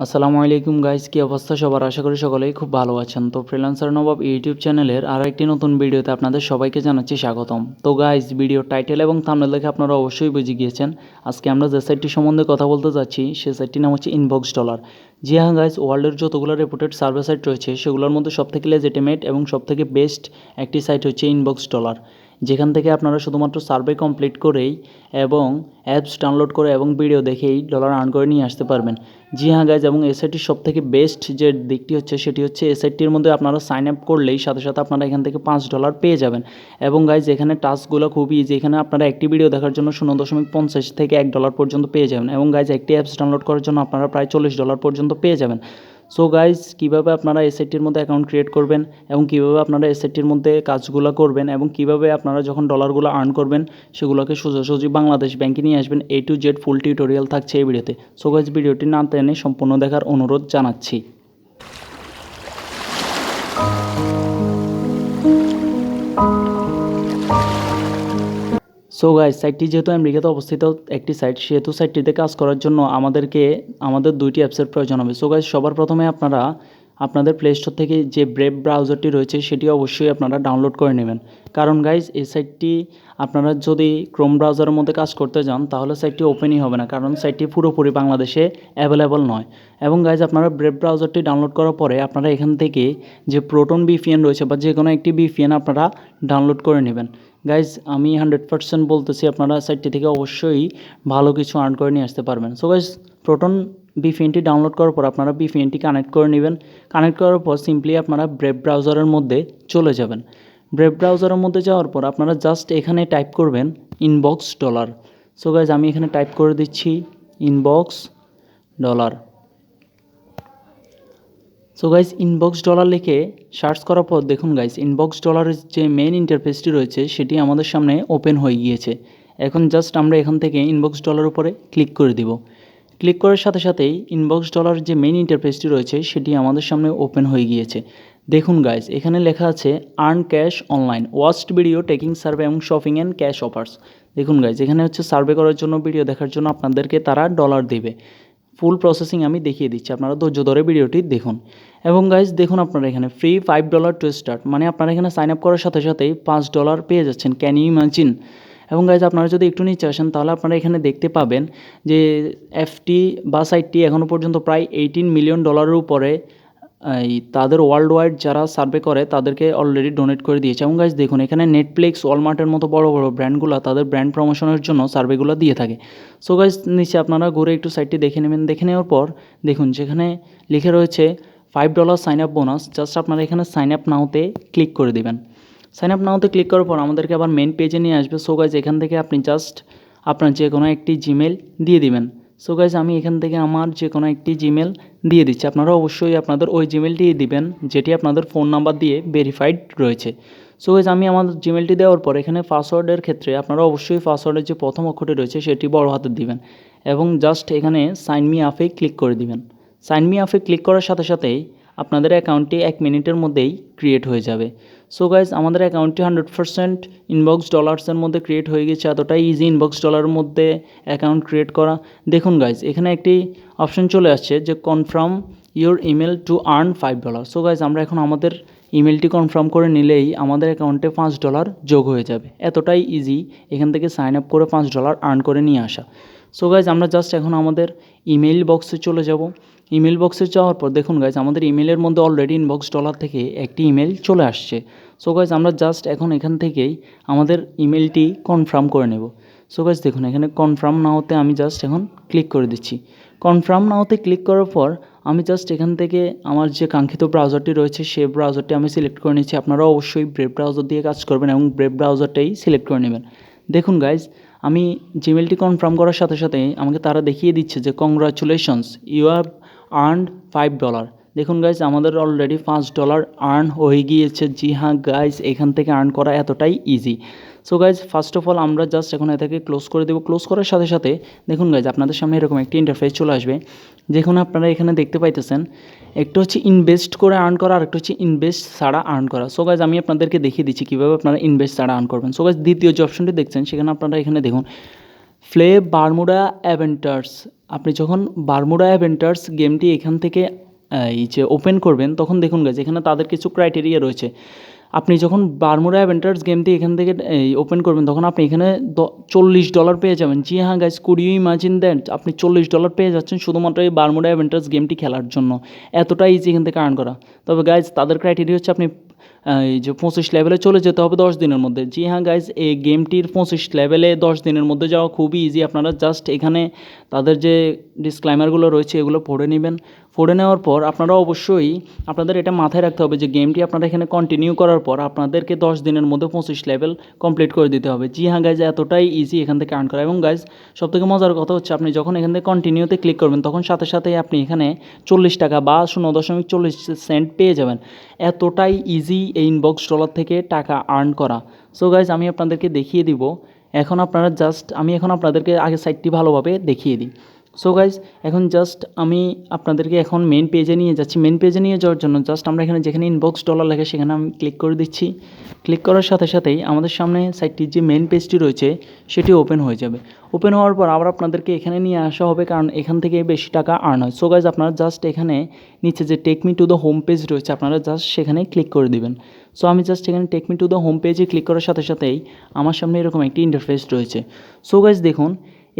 আসসালামু আলাইকুম গাইস, কি অবস্থা সবার? আশা করি সকলেই খুব ভালো আছেন। তো ফ্রিল্যান্সার নবাব ইউটিউব চ্যানেলের আরও একটি নতুন ভিডিওতে আপনাদের সবাইকে জানাচ্ছি স্বাগতম। তো গাইস, ভিডিও টাইটেল এবং থাম্বনেল দেখে আপনারা অবশ্যই বুঝে গিয়েছেন আজকে আমরা যে সাইটটি সম্বন্ধে কথা বলতে যাচ্ছি সে সাইটটির নাম হচ্ছে ইনবক্স ডলার। জি হ্যাঁ গাইস, ওয়ার্ল্ডের যতগুলো রেপুটেড সার্ভে সাইট রয়েছে সেগুলোর মধ্যে সবথেকে লেজিটিমেট এবং সবথেকে বেস্ট একটি সাইট হচ্ছে ইনবক্স ডলার, যেখান থেকে আপনারা শুধুমাত্র সার্ভে কমপ্লিট করেই এবং অ্যাপস ডাউনলোড করে এবং ভিডিও দেখেই ডলার আর্ন করে নিয়ে আসতে পারবেন। জি হ্যাঁ গাইজ, এবং এই সাইটটির সবথেকে বেস্ট যে দিকটি হচ্ছে সেটি হচ্ছে এই সাইটটির মধ্যে আপনারা সাইন আপ করলেই সাথে সাথে আপনারা এখান থেকে $5 পেয়ে যাবেন। এবং গাইজ, এখানে টাস্কগুলো খুবই ইজি। এখানে আপনারা একটি ভিডিও দেখার জন্য 0.50 থেকে $1 পর্যন্ত পেয়ে যাবেন। এবং গাইজ, একটি অ্যাপস ডাউনলোড করার জন্য আপনারা প্রায় $40 পর্যন্ত পেয়ে যাবেন। সো গাইজ, কীভাবে আপনারা এই সাইটটির মধ্যে অ্যাকাউন্ট ক্রিয়েট করবেন এবং কীভাবে আপনারা এই সাইটটির মধ্যে কাজগুলো করবেন এবং কীভাবে আপনারা যখন ডলারগুলো আর্ন করবেন সেগুলোকে সোজাসুজি বাংলাদেশ ব্যাংকে নিয়ে আসবেন, A to Z full tutorial থাকছে এই ভিডিওতে। সো গাইজ, ভিডিওটি না টেনে সম্পূর্ণ দেখার অনুরোধ জানাচ্ছি। সো গাইজ, সাইটটি যেহেতু আমেরিকাতে অবস্থিত একটি সাইট, সেহেতু সাইটটিতে কাজ করার জন্য আমাদের দুইটি অ্যাপসের প্রয়োজন হবে। সো গাইজ, সবার প্রথমে আপনারা আপনাদের প্লে স্টোর থেকে যে ব্রেভ ব্রাউজারটি রয়েছে সেটি অবশ্যই আপনারা ডাউনলোড করে নেবেন। কারণ গাইজ, এই সাইটটি আপনারা যদি ক্রোম ব্রাউজারের মধ্যে কাজ করতে যান তাহলে সাইটটি ওপেনই হবে না, কারণ সাইটটি পুরোপুরি বাংলাদেশে অ্যাভেলেবল নয়। এবং গাইজ, আপনারা ব্রেভ ব্রাউজারটি ডাউনলোড করার পরে আপনারা এখান থেকে যে প্রোটন VPN রয়েছে বা যে কোনো একটি VPN আপনারা ডাউনলোড করে নেবেন। গাইজ, আমি 100% বলতেছি আপনারা সাইটটি থেকে অবশ্যই ভালো কিছু আর্ন করে নিয়ে আসতে পারবেন। সো গাইজ, প্রোটন VPNটি ডাউনলোড করার পর আপনারা VPNটি কানেক্ট করে নেবেন। কানেক্ট করার পর সিম্পলি আপনারা ব্রেভ ব্রাউজারের মধ্যে চলে যাবেন। ব্রেভ ব্রাউজারের মধ্যে যাওয়ার পর আপনারা জাস্ট এখানে টাইপ করবেন ইনবক্স ডলার। সো গাইজ, আমি এখানে টাইপ করে দিচ্ছি inbox dollar. So guys, inbox dollar লিখে সার্চ করার পর দেখুন গাইজ, ইনবক্স ডলারের যে মেইন ইন্টারফেসটি রয়েছে সেটি আমাদের সামনে ওপেন হয়ে গিয়েছে। এখন জাস্ট আমরা এখান থেকে ইনবক্স ডলার উপরে ক্লিক করে দিব। ক্লিক করার সাথে সাথেই ইনবক্স ডলার যে মেইন ইন্টারফেসটি রয়েছে সেটি আমাদের সামনে ওপেন হয়ে গিয়েছে। দেখুন গাইজ, এখানে লেখা আছে earn cash online, watched video, taking survey এবং শপিং অ্যান্ড ক্যাশ অফার্স। দেখুন গাইজ, এখানে হচ্ছে সার্ভে করার জন্য, ভিডিও দেখার জন্য আপনাদেরকে তারা ডলার দেবে। ফুল প্রসেসিং আমি দেখিয়ে দিচ্ছি, আপনারা ধৈর্য ধরে ভিডিওটি দেখুন। এবং গাইজ দেখুন, আপনারা এখানে ফ্রি $5 টু স্টার্ট, মানে আপনারা এখানে সাইন আপ করার সাথে সাথেই $5 পেয়ে যাচ্ছেন। Can you imagine? এবং গাইজ, আপনারা যদি একটু নিচে আসেন তাহলে আপনারা এখানে দেখতে পাবেন যে এফটি বা সাইটটি এখনও পর্যন্ত প্রায় $18 মিলিয়ন উপরে তাদের ওয়ার্ল্ড ওয়াইড যারা সার্ভে করে তাদেরকে অলরেডি ডোনেট করে দিয়েছে। এবং গাইজ দেখুন, এখানে নেটফ্লিক্স, ওয়ালমার্টের মতো বড় বড় ব্র্যান্ডগুলো তাদের ব্র্যান্ড প্রমোশনের জন্য সার্ভেগুলো দিয়ে থাকে। সো গাইজ, নিচে আপনারা ঘুরে একটু সাইটটি দেখে নেবেন। দেখে নেওয়ার পর দেখুন যেখানে লিখে রয়েছে $5 সাইন আপ বোনাস, জাস্ট আপনারা এখানে সাইন আপ নাওতে ক্লিক করে দেবেন। সাইন আপ নাওতে ক্লিক করার পর আমাদেরকে আবার মেন পেজে নিয়ে আসবে। সো গাইজ, এখান থেকে আপনি জাস্ট আপনার যে কোনো একটি জিমেল দিয়ে দিবেন। সো গাইজ, আমি এখান থেকে আমার যে কোনো একটি জিমেল দিয়ে দিচ্ছি। আপনারা অবশ্যই আপনাদের ওই জিমেলটি দিবেন যেটি আপনাদের ফোন নাম্বার দিয়ে ভেরিফাইড রয়েছে। সো গাইজ, আমি আমার জিমেলটি দেওয়ার পর এখানে পাসওয়ার্ডের ক্ষেত্রে আপনারা অবশ্যই পাসওয়ার্ডের যে প্রথম অক্ষরটি রয়েছে সেটি বড় হাতের দিবেন এবং জাস্ট এখানে সাইন মি আপে ক্লিক করে দিবেন। সাইন মি আপে ক্লিক করার সাথে সাথেই আপনাদের অ্যাকাউন্টটি 1 মিনিটের মধ্যেই ক্রিয়েট হয়ে যাবে। সো গাইজ, আমাদের অ্যাকাউন্টটি 100% ইনবক্স ডলার্সের মধ্যে ক্রিয়েট হয়ে গেছে। এতটাই ইজি ইনবক্স ডলারের মধ্যে অ্যাকাউন্ট ক্রিয়েট করা। দেখুন গাইজ, এখানে একটি অপশন চলে আসছে যে confirm your email to earn $5। So guys, আমরা এখন আমাদের ইমেলটি কনফার্ম করে নিলেই আমাদের অ্যাকাউন্টে $5 যোগ হয়ে যাবে। এতটাই ইজি এখান থেকে সাইন আপ করে $5 আর্ন করে নিয়ে আসা। সো গাইজ, আমরা জাস্ট এখন আমাদের ইমেল বক্সে চলে যাব। ইমেল বক্সে যাওয়ার পর দেখুন গাইজ, আমাদের ইমেলের মধ্যে অলরেডি ইনবক্স ডলার থেকে একটি ইমেল চলে আসছে। সো গাইজ, আমরা জাস্ট এখন এখান থেকেই আমাদের ইমেলটি কনফার্ম করে নেব। সো গাইজ দেখুন, এখানে কনফার্ম নাওতে আমি জাস্ট এখন ক্লিক করে দিচ্ছি। কনফার্ম নাওতে ক্লিক করার পর আমি জাস্ট এখান থেকে আমার যে কাঙ্ক্ষিত ব্রাউজারটি রয়েছে সেই ব্রাউজারটি আমি সিলেক্ট করে নিচ্ছি। আপনারা অবশ্যই ব্রেভ ব্রাউজার দিয়ে কাজ করবেন এবং ব্রেভ ব্রাউজারটাই সিলেক্ট করে নেবেন। দেখুন গাইজ, আমি জিমেলটি কনফার্ম করার সাথে সাথে আমাকে তারা দেখিয়ে দিচ্ছে যে কংগ্রাচুলেশনস, ইউ হ্যাভ আর্নড $5। দেখুন গাইজ, আমাদের অলরেডি $5 আর্ন হয়ে গিয়েছে। জি হ্যাঁ গাইজ, এখান থেকে আর্ন করা এতটাই easy. So guys, first of all আমরা জাস্ট এখন এটাকে ক্লোজ করে দেবো। ক্লোজ করার সাথে সাথে দেখুন গাইজ, আপনাদের সামনে এরকম একটি ইন্টারফেস চলে আসবে। দেখুন আপনারা এখানে দেখতে পাইতেছেন একটা হচ্ছে ইনভেস্ট করে আর্ন করা আর একটা হচ্ছে ইনভেস্ট ছাড়া আর্ন করা। সো গাইজ, আমি আপনাদেরকে দেখিয়ে দিচ্ছি কীভাবে আপনারা ইনভেস্ট ছাড়া আর্ন করবেন। সো গাইজ, দ্বিতীয় যে অপশনটি দেখছেন সেখানে আপনারা এখানে দেখুন প্লে বারমুডা অ্যাভেঞ্চার্স। আপনি যখন বারমুডা অ্যাভেঞ্চার্স গেমটি এখান থেকে এই যে ওপেন করবেন, তখন দেখুন গাইজ এখানে তাদের কিছু ক্রাইটেরিয়া রয়েছে। আপনি যখন বারমুডা অ্যাভেঞ্চার্স গেমটি এখান থেকে ওপেন করবেন, তখন আপনি এখানে $40 পেয়ে যাবেন। জি হ্যাঁ guys, could you imagine that? আপনি $40 পেয়ে যাচ্ছেন শুধুমাত্র এই বারমুডা অ্যাভেঞ্চার্স গেমটি খেলার জন্য। এতটাই ইজি এখান থেকে আর্ন করা। তবে গাইজ তাদের ক্রাইটেরিয়া হচ্ছে আপনি এই যে 25 লেভেলে চলে যেতে হবে 10 দিনের মধ্যে। জি হ্যাঁ গাইজ, এই গেমটির 25 লেভেলে 10 দিনের মধ্যে যাওয়া খুবই ইজি। আপনারা জাস্ট এখানে তাদের যে ডিসক্লাইমারগুলো রয়েছে এগুলো পড়ে নেবেন। পড়ে নেওয়ার পর আপনারা অবশ্যই আপনাদের এটা মাথায় রাখতে হবে যে গেমটি আপনারা এখানে কন্টিনিউ করার পর আপনাদেরকে 10 দিনের মধ্যে 25 লেভেল কমপ্লিট করে দিতে হবে। জি হ্যাঁ গাইজ, এতটাই ইজি এখান থেকে আর্ন করা। এবং গাইজ সবথেকে মজার কথা হচ্ছে, আপনি যখন এখান থেকে কন্টিনিউতে ক্লিক করবেন, তখন সাথে সাথেই আপনি এখানে $40 বা 0.40 পেয়ে যাবেন। এতটাই ইজি এই ইনবক্স ডলার থেকে টাকা আর্ন করা। সো গাইজ আমি আপনাদেরকে দেখিয়ে দিব। আমি এখন আপনাদেরকে আগে সাইটটি ভালোভাবে দেখিয়ে দিই। সো গাইজ এখন জাস্ট আমি আপনাদেরকে এখন মেন পেজে নিয়ে যাচ্ছি। মেন পেজে নিয়ে যাওয়ার জন্য জাস্ট আমরা এখানে যেখানে ইনবক্স ডলার লেখা সেখানে আমি ক্লিক করে দিচ্ছি। ক্লিক করার সাথে সাথেই আমাদের সামনে সাইটটির যে মেন পেজটি রয়েছে সেটি ওপেন হয়ে যাবে। ওপেন হওয়ার পর আবার আপনাদেরকে এখানে নিয়ে আসা হবে, কারণ এখান থেকে বেশি টাকা আর্ন হয়। সো গাইজ আপনারা জাস্ট এখানে নিচে যে take me to the home page রয়েছে আপনারা জাস্ট সেখানে ক্লিক করে দিবেন। সো আমি জাস্ট এখানে take me to the home পেজে ক্লিক করার সাথে সাথেই আমার সামনে এরকম একটি ইন্টারফেস রয়েছে। সো গাইজ দেখুন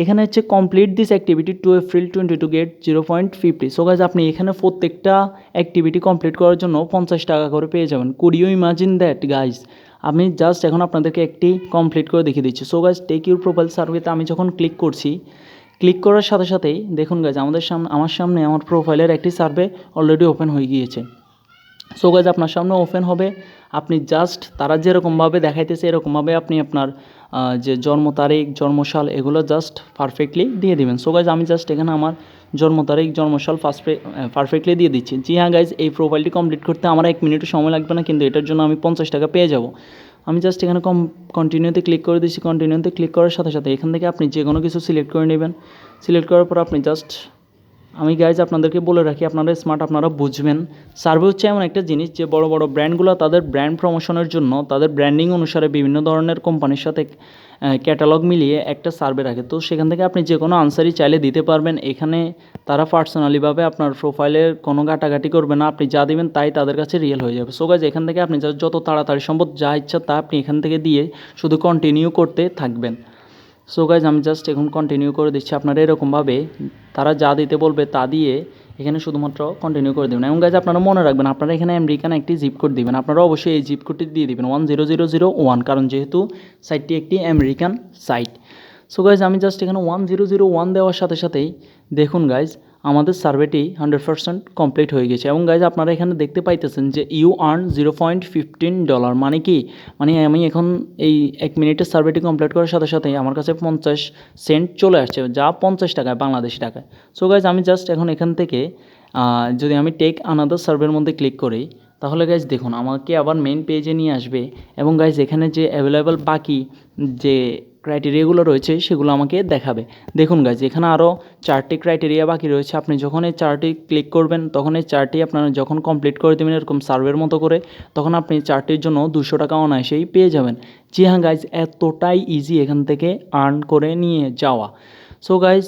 এখানে হচ্ছে complete this activity to April 20 to get 0.50। So guys আপনি এখানে প্রত্যেকটা অ্যাক্টিভিটি কমপ্লিট করার জন্য $50 করে পেয়ে যাবেন। Could you imagine that guys? আমি জাস্ট এখন আপনাদেরকে একটি কমপ্লিট করে দেখিয়ে দিচ্ছি। So guys take your profile সার্ভেতে আমি যখন ক্লিক করছি, ক্লিক করার সাথে সাথেই দেখুন গাইজ আমার সামনে আমার প্রোফাইলের একটি সার্ভে অলরেডি ওপেন হয়ে গিয়েছে। সো গাইজ আপনার সামনে ওপেন হবে। আপনি জাস্ট তারা যেরকমভাবে দেখাইতেছে এরকমভাবে আপনি আপনার যে জন্ম তারিখ, জন্মসাল এগুলো জাস্ট পারফেক্টলি দিয়ে দিবেন। সো গাইজ আমি জাস্ট এখানে আমার জন্ম তারিখ, জন্মসাল পারফেক্টলি দিয়ে দিচ্ছি। জি হ্যাঁ গাইজ, এই প্রোফাইলটি কমপ্লিট করতে আমার 1 মিনিটও সময় লাগবে না, কিন্তু এটার জন্য আমি $50 পেয়ে যাব। আমি জাস্ট এখানে কন্টিনিউতে ক্লিক করে দিচ্ছি। কন্টিনিউতে ক্লিক করার সাথে সাথে এখান থেকে আপনি যে কোনো কিছু সিলেক্ট করে নেবেন। সিলেক্ট করার পর আপনি জাস্ট, আমি গাইজ আপনাদেরকে বলে রাখি, আপনারা স্মার্ট, আপনারা বুঝবেন। সার্ভে হচ্ছে এমন একটা জিনিস যে বড় বড় ব্র্যান্ডগুলো তাদের ব্র্যান্ড প্রমোশনের জন্য তাদের ব্র্যান্ডিং অনুসারে বিভিন্ন ধরনের কোম্পানির সাথে ক্যাটালগ মিলিয়ে একটা সার্ভে রাখে। তো সেখান থেকে আপনি যে কোনো আনসারই চাইলে দিতে পারবেন। এখানে তারা পার্সোনালিভাবে আপনার প্রোফাইলের কোনো ঘাটাঘাটি করবে না। আপনি যা দিবেন তাই তাদের কাছে রিয়েল হয়ে যাবে। সো গাইজ এখান থেকে আপনি যত তাড়াতাড়ি সম্ভব যা ইচ্ছা তা আপনি এখান থেকে দিয়ে শুধু কন্টিনিউ করতে থাকবেন। সো গাইজ আমি জাস্ট এখন কন্টিনিউ করে দিচ্ছি। আপনারা এরকমভাবে তারা যা দিতে বলবে তা দিয়ে এখানে শুধুমাত্র কন্টিনিউ করে দেবেন। এবং গাইজ আপনারা মনে রাখবেন, আপনারা এখানে আমেরিকান একটি জিপ কোড দিবেন। আপনারা অবশ্যই এই জিপ কোডটি দিয়ে দিবেন 10001, কারণ যেহেতু সাইটটি একটি আমেরিকান সাইট। সো গাইজ আমি জাস্ট এখানে 1001 দেওয়ার সাথে সাথেই দেখুন গাইজ আমাদের সার্ভেটি 100% কমপ্লিট হয়ে গেছে। এবং গাইজ আপনারা এখানে দেখতে পাইতেছেন যে ইউ আর্ন $0.15। মানে কি, মানে আমি এখন এই 1 মিনিটের সার্ভেটি কমপ্লিট করার সাথে সাথেই আমার কাছে 50 সেন্ট চলে আসছে, যা $50 বাংলাদেশি টাকায়। সো গাইজ আমি জাস্ট এখন এখান থেকে যদি আমি টেক আনাদার সার্ভের মধ্যে ক্লিক করি, তাহলে গাইজ দেখুন আমাকে আবার মেইন পেজে নিয়ে আসবে। এবং গাইজ এখানে যে অ্যাভেলেবেল বাকি যে ক্রাইটেরিয়াগুলো রয়েছে সেগুলো আমাকে দেখাবে। দেখুন গাইজ এখানে আরও 4টি ক্রাইটেরিয়া বাকি রয়েছে। আপনি যখন এই 4টি ক্লিক করবেন, তখন এই 4টি আপনারা যখন কমপ্লিট করে দেবেন এরকম সার্ভের মতো করে, তখন আপনি 4টির জন্য $200 অনায়াসেই পেয়ে যাবেন। জি হ্যাঁ গাইজ, এতটাই ইজি এখান থেকে আর্ন করে নিয়ে যাওয়া। সো গাইজ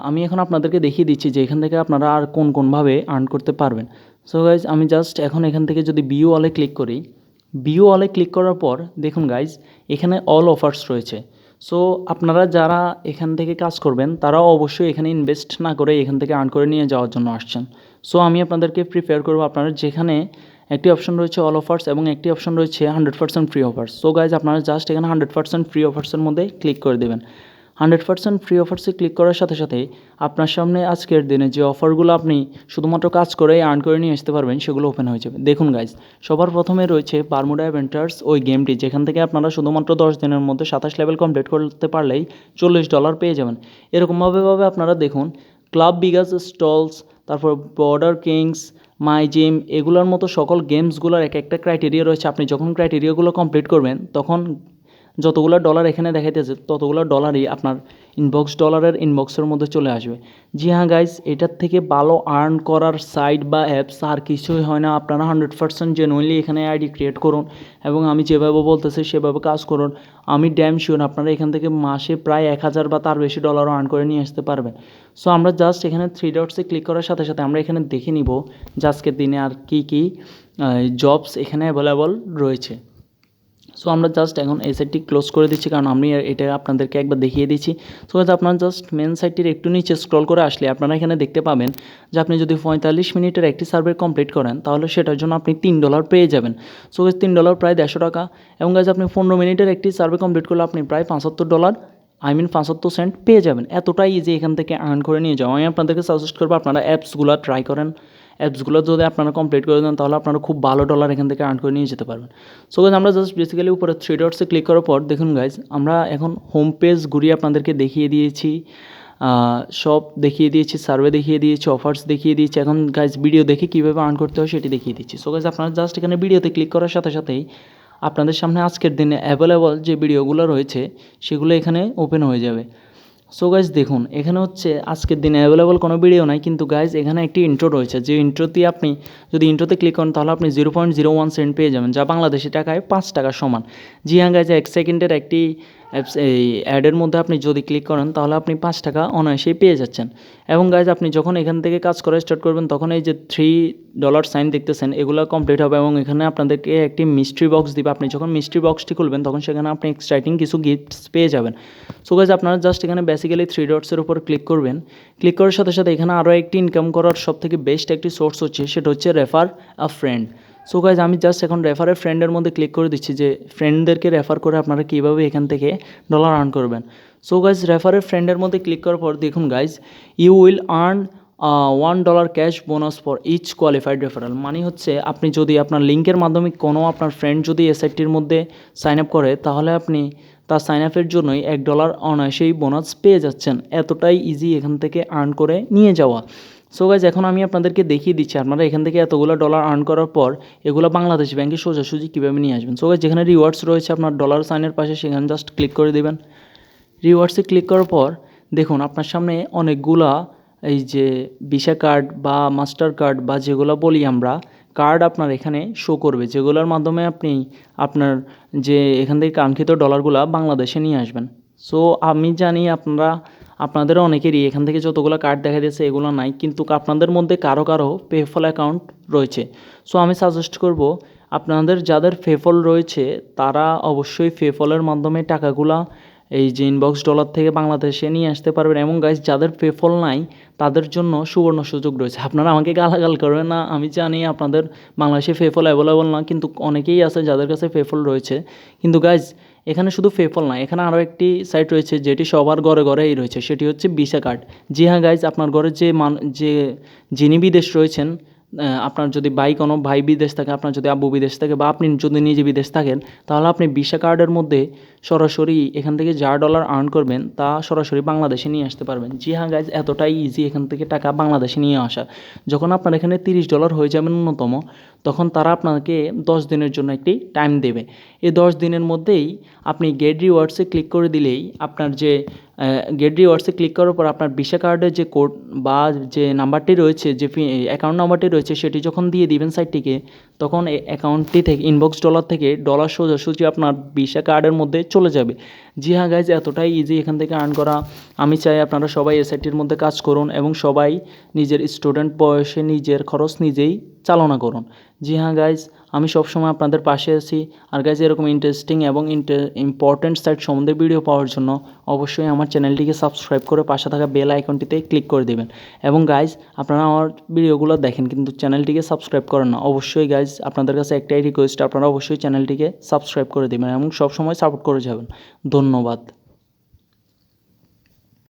আমি এখন আপনাদেরকে দেখিয়ে দিচ্ছি যে এখান থেকে আপনারা আর কোনভাবে আর্ন করতে পারবেন। সো গাইজ আমি জাস্ট এখন এখান থেকে যদি ভিউ অলে ক্লিক করি, ভিউ অলে ক্লিক করার পর দেখুন গাইজ এখানে অল অফার্স রয়েছে। সো আপনারা যারা এখান থেকে কাজ করবেন তারাও অবশ্যই এখানে ইনভেস্ট না করে এখান থেকে আর্ন করে নিয়ে যাওয়ার জন্য আসছেন। সো আমি আপনাদেরকে প্রিফার করবো আপনারা যেখানে একটি অপশন রয়েছে অল অফার্স এবং একটি অপশন রয়েছে 100% ফ্রি অফার্স। সো গাইজ আপনারা জাস্ট এখানে 100% ফ্রি অফার্সের মধ্যে ক্লিক করে দেবেন। 100% ফ্রি অফার্সে ক্লিক করার সাথে সাথে আপনার সামনে আজকের দিনে যে অফারগুলো আপনি শুধুমাত্র কাজ করেই আর্ন করে নিয়ে আসতে পারবেন সেগুলো ওপেন হয়ে যাবে। দেখুন গাইজ সবার প্রথমে রয়েছে বারমুডা অ্যাভেঞ্চার্স, ওই গেমটি যেখান থেকে আপনারা শুধুমাত্র 10 দিনের মধ্যে 27 লেভেল কমপ্লিট করতে পারলেই $40 পেয়ে যাবেন। এরকমভাবে আপনারা দেখুন ক্লাব বিগাস স্টলস, তারপর বর্ডার কিংস, মাই জিম, এগুলোর মতো সকল গেমসগুলোর এক একটা ক্রাইটেরিয়া রয়েছে। আপনি যখন ক্রাইটেরিয়াগুলো কমপ্লিট করবেন তখন যতগুলো ডলার এখানে দেখাইতেছে ততগুলো ডলারই আপনার ইনবক্স ডলারের ইনবক্সের মধ্যে চলে আসবে। জি হ্যাঁ গাইস, এটার থেকে ভালো আর্ন করার সাইট বা অ্যাপস আর কিছুই হয় না। আপনারা 100% জেনুইনলি এখানে আইডি ক্রিয়েট করুন এবং আমি যেভাবে বলতেছি সেভাবে কাজ করুন। আমি ড্যাম শিওর আপনারা এখান থেকে মাসে প্রায় 1000 বা তার বেশি ডলারও আর্ন করে নিয়ে আসতে পারবেন। সো আমরা জাস্ট এখানে থ্রি ডটসে ক্লিক করার সাথে সাথে আমরা এখানে দেখে নিব যে আজকের দিনে আর কী কী জবস এখানে অ্যাভেলেবল রয়েছে। সো আমরা জাস্ট এখন এই সাইটটি ক্লোজ করে দিচ্ছি, কারণ আমি এটা আপনাদেরকে একবার দেখিয়ে দিচ্ছি। সো আপনারা জাস্ট মেন সাইটটির একটু নিচে স্ক্রল করে আসলে আপনারা এখানে দেখতে পাবেন যে আপনি যদি 45 মিনিটের একটি সার্ভে কমপ্লিট করেন তাহলে সেটার জন্য আপনি $3 পেয়ে যাবেন। সো $3 প্রায় 150 টাকা। এবং গাইজ আপনি 15 মিনিটের একটি সার্ভে কমপ্লিট করলে আপনি প্রায় $75 75 সেন্ট পেয়ে যাবেন। এতটাই ইজি এখান থেকে আর্ন করে নিয়ে যাওয়া। আমি আপনাদেরকে সাজেস্ট করবো আপনারা অ্যাপসগুলো ট্রাই করেন। অ্যাপসগুলো যদি আপনারা কমপ্লিট করে দেন তাহলে আপনারা খুব ভালো ডলার এখান থেকে আর্ন করে নিয়ে যেতে পারবেন। সো গাইজ আমরা জাস্ট বেসিক্যালি উপরে থ্রি ডটসে ক্লিক করার পর দেখুন গাইজ আমরা এখন হোম পেজ ঘুরিয়ে আপনাদেরকে দেখিয়ে দিয়েছি, সব দেখিয়ে দিয়েছি, সার্ভে দেখিয়ে দিয়েছি, অফার্স দেখিয়ে দিয়েছি। এখন গাইজ ভিডিও দেখে কীভাবে আর্ন করতে হয় সেটি দেখিয়ে দিচ্ছি। সো গাইজ আপনারা জাস্ট এখানে ভিডিওতে ক্লিক করার সাথে সাথেই আপনাদের সামনে আজকের দিনে অ্যাভেলেবল যে ভিডিওগুলো রয়েছে সেগুলো এখানে ওপেন হয়ে যাবে। সো গাইজ দেখুন এখানে হচ্ছে আজকের দিনে অ্যাভেলেবল কোনো ভিডিও নাই, কিন্তু গাইজ এখানে একটি ইন্ট্রো রয়েছে। যে ইন্ট্রোতে আপনি যদি ইন্ট্রোতে ক্লিক করেন তাহলে আপনি 0.01 সেন্ট পেয়ে যাবেন, যা বাংলাদেশি টাকায় 5 টাকার সমান। জি হ্যাঁ গাইজ, 1 সেকেন্ডের একটি এই অ্যাডের মধ্যে আপনি যদি ক্লিক করেন তাহলে আপনি 5 টাকা অনায়াসেই পেয়ে যাচ্ছেন। এবং গাইজ আপনি যখন এখান থেকে কাজ করা স্টার্ট করবেন তখন এই যে $3 সাইন দেখতেছেন এগুলো কমপ্লিট হবে এবং এখানে আপনাদেরকে একটি মিস্ট্রি বক্স দিবে। আপনি যখন মিস্ট্রি বক্সটি খুলবেন তখন সেখানে আপনি এক্সাইটিং কিছু গিফটস পেয়ে যাবেন। সো গাইজ আপনারা জাস্ট এখানে বেসিক্যালি থ্রি ডটসের উপর ক্লিক করবেন। ক্লিক করার সাথে সাথে এখানে আরও একটি ইনকাম করার সবথেকে বেস্ট একটি সোর্স হচ্ছে, সেটা হচ্ছে রেফার আ ফ্রেন্ড। সো গাইজ আমি জাস্ট এখন রেফার এ ফ্রেন্ডের মধ্যে ক্লিক করে দিচ্ছি যে ফ্রেন্ডদেরকে রেফার করে আপনারা কীভাবে এখান থেকে ডলার আর্ন করবেন। সো গাইজ রেফার এ ফ্রেন্ডের মধ্যে ক্লিক করার পর দেখুন guys you will earn $1 cash bonus for each qualified referral. মানে হচ্ছে আপনি যদি আপনার লিঙ্কের মাধ্যমে কোনো আপনার ফ্রেন্ড যদি এসআইটির মধ্যে সাইন আপ করে তাহলে আপনি তার সাইন আপের জন্যই $1 অনায়াসেই বোনাস পেয়ে যাচ্ছেন। এতটাই ইজি এখান থেকে আর্ন করে নিয়ে যাওয়া। সো গাইজ এখন আমি আপনাদেরকে দেখিয়ে দিচ্ছি আপনারা এখান থেকে এতগুলো ডলার আর্ন করার পর এগুলো বাংলাদেশ ব্যাংকে সোজাসুজি কীভাবে নিয়ে আসবেন। সো গাইজ যেখানে রিওয়ার্ডস রয়েছে আপনার ডলার সাইনের পাশে সেখানে জাস্ট ক্লিক করে দেবেন। রিওয়ার্ডসে ক্লিক করার পর দেখুন আপনার সামনে অনেকগুলা এই যে ভিসা কার্ড বা মাস্টার কার্ড বা যেগুলো বলি আমরা কার্ড আপনার এখানে শো করবে, যেগুলোর মাধ্যমে আপনি আপনার যে এখান থেকে কাঙ্ক্ষিত ডলারগুলো বাংলাদেশে নিয়ে আসবেন। সো আমি জানি আপনাদের অনেকেরই এখান থেকে যতগুলো কার্ড দেখা যাচ্ছে এগুলো নাই, কিন্তু আপনাদের মধ্যে কারো কারো পেফল অ্যাকাউন্ট রয়েছে। সো আমি সাজেস্ট করব আপনাদের যাদের পেফল রয়েছে তারা অবশ্যই পেফলের মাধ্যমে টাকাগুলা এই যে ইনবক্স ডলার থেকে বাংলাদেশে নিয়ে আসতে পারবেন। এবং গাইজ যাদের পেফল নাই তাদের জন্য সুবর্ণ সুযোগ রয়েছে। আপনারা আমাকে গালাগাল করবেন না, আমি জানি আপনাদের বাংলাদেশে পেফল অ্যাভেলেবল না, কিন্তু অনেকেই আছে যাদের কাছে পেফল রয়েছে। কিন্তু গাইজ এখানে শুধু পেফল না, এখানে আরও একটি সাইট রয়েছে যেটি সবার ঘরে ঘরেই রয়েছে, সেটি হচ্ছে ভিসা কার্ড। জি হ্যাঁ গাইজ, আপনার ঘরে যিনি বিদেশ রয়েছেন, আপনার যদি কোনো ভাই বিদেশ থাকে, আপনার যদি আব্বু বিদেশ থাকে বা আপনি যদি নিজে বিদেশ থাকেন তাহলে আপনি ভিসা কার্ডের মধ্যে সরাসরি এখান থেকে যা ডলার আর্ন করবেন তা সরাসরি বাংলাদেশে নিয়ে আসতে পারবেন। জি হ্যাঁ গাইজ, এতটাই ইজি এখান থেকে টাকা বাংলাদেশে নিয়ে আসা। যখন আপনার এখানে $30 হয়ে যাবে ন্যূনতম, তখন তারা আপনাকে 10 দিনের জন্য একটি টাইম দেবে। এই 10 দিনের মধ্যেই আপনি গেট রিওয়ার্ডসে ক্লিক করে দিলেই আপনার যে গেট রিওয়ার্ডসে ক্লিক করার পর আপনার ভিসা কার্ডের যে কোড বা যে নাম্বারটি রয়েছে, যে অ্যাকাউন্ট নাম্বারটি রয়েছে সেটি যখন দিয়ে দিবেন সাইটটিকে, তখন এই অ্যাকাউন্টটি থেকে ইনবক্স ডলার থেকে ডলার সোজাসুজি আপনার ভিসা কার্ডের মধ্যে চলে যাবে। জি হ্যাঁ গাইজ, এতটাই ইজি এখান থেকে আর্ন করা। আমি চাই আপনারা সবাই এসআইটির মধ্যে কাজ করুন এবং সবাই নিজের স্টুডেন্ট বয়সে নিজের খরচ নিজেই চালনা করুন। জি হ্যাঁ গাইজ, আমি সবসময় আপনাদের পাশে আছি। আর গাইজ এরকম ইন্টারেস্টিং এবং ইম্পর্ট্যান্ট সাইট সম্বন্ধে ভিডিও পাওয়ার জন্য অবশ্যই আমার চ্যানেলটিকে সাবস্ক্রাইব করে পাশে থাকা বেল আইকনটিতে ক্লিক করে দেবেন। এবং গাইজ আপনারা আমার ভিডিওগুলো দেখেন কিন্তু চ্যানেলটিকে সাবস্ক্রাইব করেন না। অবশ্যই গাইজ আপনাদের কাছে একটাই রিকোয়েস্ট, আপনারা অবশ্যই চ্যানেলটিকে সাবস্ক্রাইব করে দেবেন এবং সবসময় সাপোর্ট করে যাবেন। ধন্যবাদ।